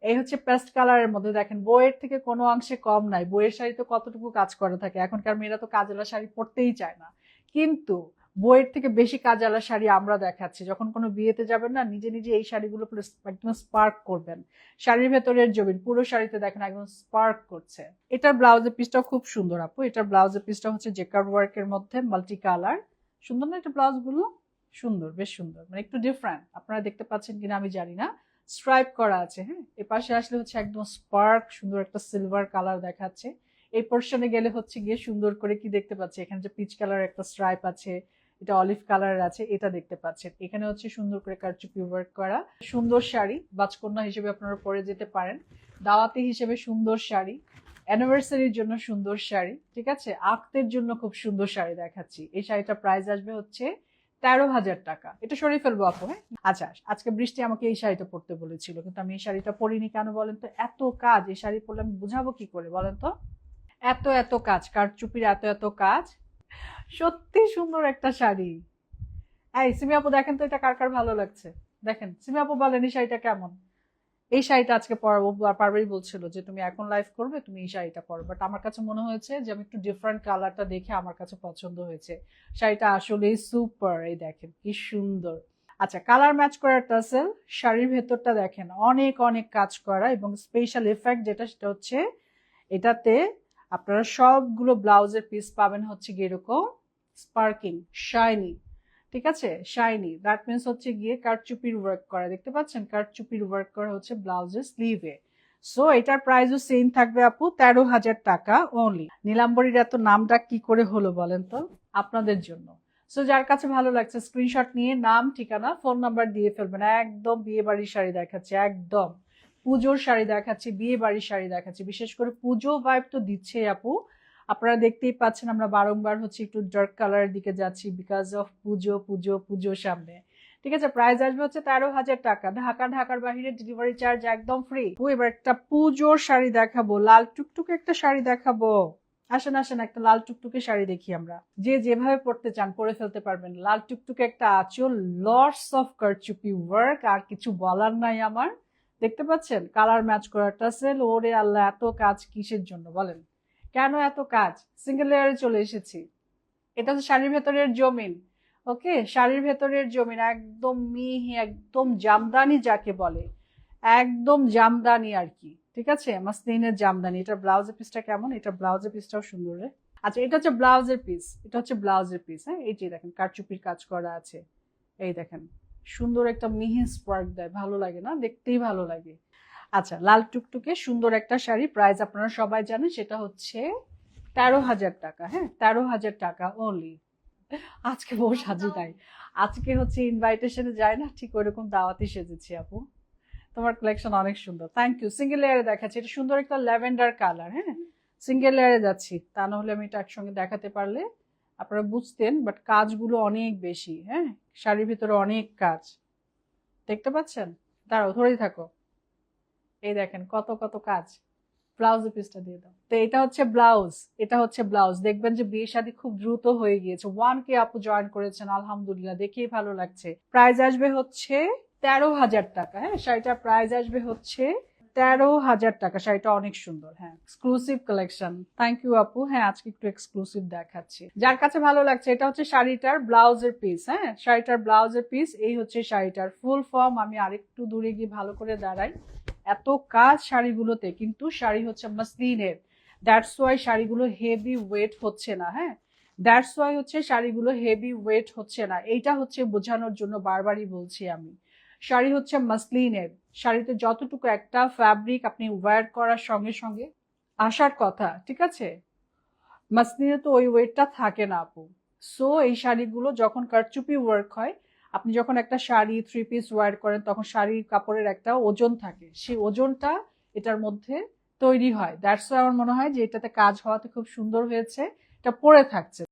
এই হচ্ছে পেস্ট কালারের মধ্যে দেখেন বইয়ের থেকে কোনো অংশে কম নাই। বইয়ের শাড়ি তো কতটুকু কাজ করা থাকে, এখনকার মেয়েরা তো কাজেলা শাড়ি পরতেই চায় না, কিন্তু বইয়ের থেকে বেশি কাজেলা শাড়ি আমরা দেখাচ্ছি। যখন কোনো বিয়েতে যাবেন না, নিজে নিজে এই শাড়িগুলো একদম স্পার্ক করবেন। শাড়ির ভেতরের জমিন পুরো শাড়িতে দেখেন একদম স্পার্ক করছে। এটার ব্লাউজের পিসটাও খুব সুন্দর আপু। এটার ব্লাউজের পিসটা হচ্ছে জেকার্ড ওয়ার্কের মধ্যে মাল্টি কালার। সুন্দর না এটা ব্লাউজ গুলো? সুন্দর, বেশ সুন্দর, মানে একটু ডিফারেন্ট। আপনারা দেখতে পাচ্ছেন কিনা আমি জানি না। স্ট্রাইপ করা আছে, হ্যাঁ। এপাশে আসলে হচ্ছে একদম স্পার্ক সুন্দর একটা সিলভার কালার দেখাচ্ছে। এই পোর্শনে গেলে হচ্ছে গিয়ে সুন্দর করে কি দেখতে পাচ্ছি, এখানে যে পিচ কালার একটা স্ট্রাইপ আছে, এটা অলিভ কালার আছে, এটা দেখতে পাচ্ছেন। এখানে হচ্ছে সুন্দর করে কারচুপি ওয়ার্ক করা। সুন্দর শাড়ি, বাজকন্যা হিসেবে আপনারা পরে যেতে পারেন, দাওয়াতি হিসেবে সুন্দর শাড়ি, অ্যানিভার্সারির জন্য সুন্দর শাড়ি, ঠিক আছে, আক্তের জন্য খুব সুন্দর শাড়ি দেখাচ্ছি। এই শাড়িটা প্রাইস আসবে হচ্ছে 13,000 টাকা। এটা সরিয়ে ফেলবো আপু, হ্যাঁ। আচ্ছা, আজকে বৃষ্টি আমাকে এই শাড়িটা পরতে বলেছিল, কিন্তু আমি এই শাড়িটা পরিনি কেন বলেন তো? এত কাজ, এই শাড়ি পরলে আমি বুঝাবো কি করে বলেন তো? এত এত কাজ, কারচুপির এত এত কাজ। সত্যি সুন্দর একটা শাড়ি। এই সিমি আপু দেখেন তো এটা কার কার ভালো লাগছে? দেখেন সিমি আপু বলেন এই শাড়িটা কেমন? এই শাড়িটা আজকে পরাবো, পারবেই বলছিল যে তুমি এখন লাইভ করবে, তুমি এই শাড়িটা পরো, বাট আমার কাছে মনে হয়েছে যে আমি একটু ডিফারেন্ট কালারটা দেখে আমার কাছে পছন্দ হয়েছে। শাড়িটা আসলেই সুপার, এই দেখেন কি সুন্দর। আচ্ছা, কালার ম্যাচ করা টাসেল, শাড়ির ভেতরটা দেখেন অনেক অনেক কাজ করা, এবং স্পেশাল এফেক্ট যেটা সেটা হচ্ছে এটাতে আপনারা সবগুলো ব্লাউজের পিস পাবেন হচ্ছে গিয়ে এরকম স্পার্কিং, শাইনি, ঠিক আছে, শাইনি। দ্যাট মিনস হচ্ছে গিয়ে কারচুপির ওয়ার্ক করা, দেখতে পাচ্ছেন কারচুপির ওয়ার্ক করা হচ্ছে ব্লাউজের স্লিভে। সো এটার প্রাইসও সেম থাকবে আপু, 13,000 টাকা অনলি। নীলাম্বরীর এত নামটা কি করে হলো বলেন তো? আপনাদের জন্য। সো যার কাছে ভালো লাগছে স্ক্রিনশট নিয়ে নাম, ঠিকানা, ফোন নাম্বার দিয়ে ফেলবেন। একদম বিয়ে বাড়ির শাড়ি দেখাচ্ছে, একদম পুজোর শাড়ি দেখাচ্ছি, বিয়ে বাড়ির শাড়ি দেখাচ্ছি। বিশেষ করে পুজো ভাইব তো দিচ্ছে আপু। আপনারা দেখতেই পাচ্ছেন আমরা বারংবার হচ্ছে একটু ডার্ক কালারের দিকে যাচ্ছি, বিকজ অফ পুজো পুজো পুজো সামনে, ঠিক আছে। প্রাইস আসবে হচ্ছে 13,000 টাকা। ঢাকার বাহিরে ডেলিভারি চার্জ একদম ফ্রি। এবার একটা পুজোর শাড়ি দেখাবো, লাল টুকটুকে একটা শাড়ি দেখাবো। আসেন আসেন, একটা লাল টুকটুকে শাড়ি দেখি আমরা। যে যেভাবে পড়তে চান পরে ফেলতে পারবেন। লাল টুকটুকে একটা আঁচল, লটস অফ কারচুপি ওয়ার্ক, আর কিছু বলার নাই আমার। দেখতে পাচ্ছেন কালার ম্যাচ করা টাসেল। ওরে আল্লাহ, এত কাজ কিসের জন্য বলেন? কেন এত কাজ? সিঙ্গেল লেয়ারে চলে এসেছি। এটা হচ্ছে শাড়ির ভেতরের জমিন। ওকে, শাড়ির ভেতরের জমিন একদম মিহি, একদম জামদানি যাকে বলে, একদম জামদানি আর কি, ঠিক আছে, মাসলিনের জামদানি। এটা ব্লাউজের পিসটা কেমন? এটা ব্লাউজের পিসটাও সুন্দর রে। আচ্ছা, এটা হচ্ছে ব্লাউজের পিস, এটা হচ্ছে ব্লাউজের পিস, হ্যাঁ। এই যে দেখেন কারচুপির কাজ করা আছে, এই দেখেন সুন্দর একটা মিহি স্পার্ক দেয়, ভালো লাগে না? দেখতেই ভালো লাগে। আচ্ছা, লাল টুকটুকে সুন্দর একটা শাড়ি, প্রাইস আপনারা সবাই জানেন, সেটা হচ্ছে 13,000 টাকা, হ্যাঁ, 13,000 টাকা অনলি। আজকে বউ সাজি তাই, আজকে হচ্ছে ইনভাইটেশনে যায় না, ঠিক ওইরকম দাওয়াতে সেজেছি আপু। তোমার কালেকশন অনেক সুন্দর, থ্যাংক ইউ। সিঙ্গেল লেয়ারে দেখাচ্ছি, এটা সুন্দর একটা ল্যাভেন্ডার কালার, হ্যাঁ। সিঙ্গেল লেয়ারে যাচ্ছি, তা না হলে আমি এটা একসঙ্গে দেখাতে পারলে আপনারা বুঝতেন, বাট কাজগুলো অনেক বেশি, হ্যাঁ। শাড়ির ভিতরে অনেক কাজ, দেখতে পাচ্ছেন? দাঁড়াও, ধরেই থাকো। এই দেখেন কত কত কাজ। ব্লাউজের পিসটা দিয়ে দাও। তো এটা হচ্ছে ব্লাউজ, এটা হচ্ছে ব্লাউজ। দেখবেন যে বিয়ে শাদী খুব দ্রুত হয়ে গিয়েছে। 1K আপু জয়েন করেছেন, আলহামদুলিল্লাহ, দেখেই ভালো লাগছে। প্রাইস আসবে হচ্ছে 13,000 টাকা, হ্যাঁ। শাড়িটার প্রাইস আসবে হচ্ছে 13,000 টাকা। শাড়িটা অনেক সুন্দর, হ্যাঁ, এক্সক্লুসিভ কালেকশন। থ্যাংক ইউ আপু। হ্যাঁ, আজকে একটু এক্সক্লুসিভ দেখাচ্ছি, যার কাছে ভালো লাগছে। এটা হচ্ছে শাড়িটার ব্লাউজের পিস, হ্যাঁ, শাড়িটার ব্লাউজের পিস। এই হচ্ছে শাড়িটার ফুল ফর্ম। আমি আরেকটু দূরে গিয়ে ভালো করে দাঁড়াই। এত কাজ শাড়িগুলোতে, কিন্তু শাড়ি হচ্ছে মাসলিনের, দ্যাটস ওয়াই শাড়িগুলো হেভি ওয়েট হচ্ছে না, হ্যাঁ। দ্যাটস ওয়াই হচ্ছে শাড়িগুলো হেভি ওয়েট হচ্ছে না। এইটা হচ্ছে বোঝানোর জন্য বারবারই বলছি আমি, শাড়ি হচ্ছে মাসলিনের। শাড়িতে যতটুকু একটা ফ্যাব্রিক আপনি ওয়্যার করার সঙ্গে সঙ্গে আসার কথা, ঠিক আছে, মাসলিনে তো ওই ওয়েটটা থাকে না আপু। সো এই শাড়িগুলো যখন কারচুপি ওয়ার্ক হয়, আপনি যখন একটা শাড়ি 3 পিস ওয়্যার করেন, তখন শাড়ির কাপড়ের একটা ওজন থাকে, সেই ওজনটা এটার মধ্যে তৈরি হয়। দ্যাটস আমার মনে হয় যে এটাতে কাজ হওয়াতে খুব সুন্দর হয়েছে, এটা পরে থাকছে।